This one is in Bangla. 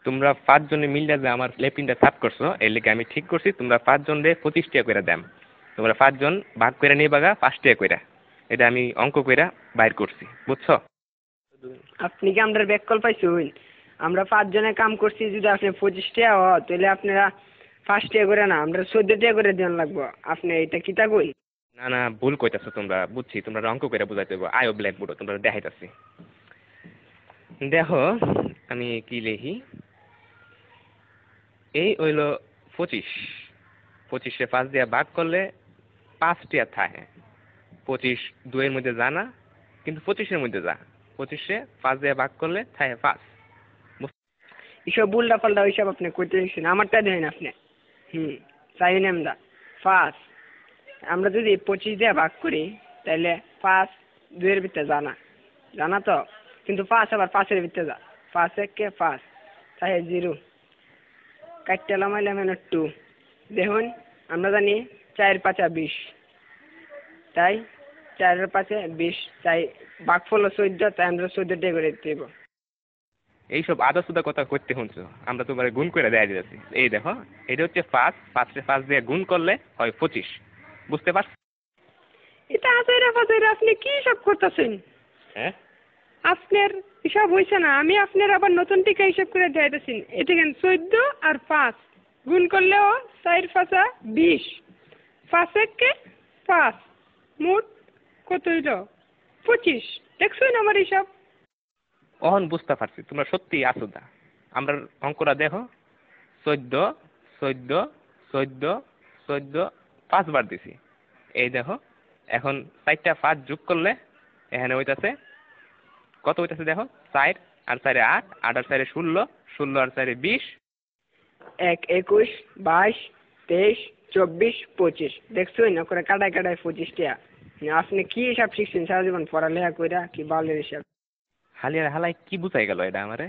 তোমরা 5 জনে মিললে যে আমার লেফটিনটা সাফ করছো এর লেগে আমি ঠিক করছি তোমরা 5 জনে 25 টাকা করে দাম। তোমরা 5 জন ভাগ করে নিয়ে বাগা 5 টাকা করে। এটা আমি অঙ্ক কইরা বাইর করছি, বুঝছো? আপনি কি আমরা ব্যাক কল পাইছুন? আমরা 5 জনে কাম করছি, যদি আপনি 25 টাকা হয় তাহলে আপনারা 5 টাকা করে না, আমরা 14 টাকা করে দেন লাগবো। আপনি এটা কিতা কই? না না, ভুল কইতাছো তোমরা, বুঝছি তোমরা অঙ্ক কইরা বুঝাইতে হবে। আয়ো ব্ল্যাক বোর্ড তোমরা দেখাইতাছি। দেখো আমি কি লিখি, এই হইল 25। 25-এ 5 দিয়া ভাগ করলে 5 টাকা থাকে। 25 2 এর মধ্যে যা না, কিন্তু 25-এর মধ্যে যা। 25-এ 5 দিয়া ভাগ করলে থাকে 5। এসব উল্টা পাল্টা ওইসব আপনি কইতে দিচ্ছেন, আমারটা দেন আপনি। চাইনি আমরা 5। আমরা যদি 25 দিয়ে ভাগ করি তাহলে 5 2 এর ভিতরে জানা জানা তো, কিন্তু 5 আবার 5 এর ভিতরে যা। 5 1 5 তাই 0 কাটতে লামাইলাম 2। দেখুন আমরা জানি 4 5 20, তাই 4 এর 5 20, তাই ভাগফল 14, তাই আমরা 14 টাকা করে দিতে হবে। এইসব আদা সুদা কথা করতে শুনছো, আমরা তোমার গুণ করে দেয়া দিতেছি। এই দেখো এটা হচ্ছে 5, 5-এ 5 দিয়ে গুণ করলে হয় 25, বুঝতে পারছো? এটা আজাইরা ফাজাইরা আপনি কি সব করতেছেন? হ্যাঁ, আপনার হিসাব হয়েছে না, আমি আপনার আবার নতুন টিকা হিসাব করে দেখাইতেছি। এটা কেন 14 আর 5 গুণ করলেও 4 5 20, 5 1 5, মোট কত হইল? 25। দেখছেন আমার হিসাব? অহন বুঝতে পারছি তোমরা সত্যি আসুদা। আমরা অঙ্কটা দেখো, 14 14 14 14 5 বার দিছি। এই দেখো এখন 4টা 5 যোগ করলে এখানে হইতাছে কত হইতাছে দেখো, 4 আর 4 8, 8 আর 4 16, 16 আর 4 20। 1 21 22 23 24 25। দেখছেন না করে কাটায় কাটায় 25 টাকা। আপনি কি হিসাব শিখছেন সারা জীবন পড়ালেখা কইরা, কি বালের হিসাব? হালিয়ার হালাই কি বুঝাই গেল এটা আমারে?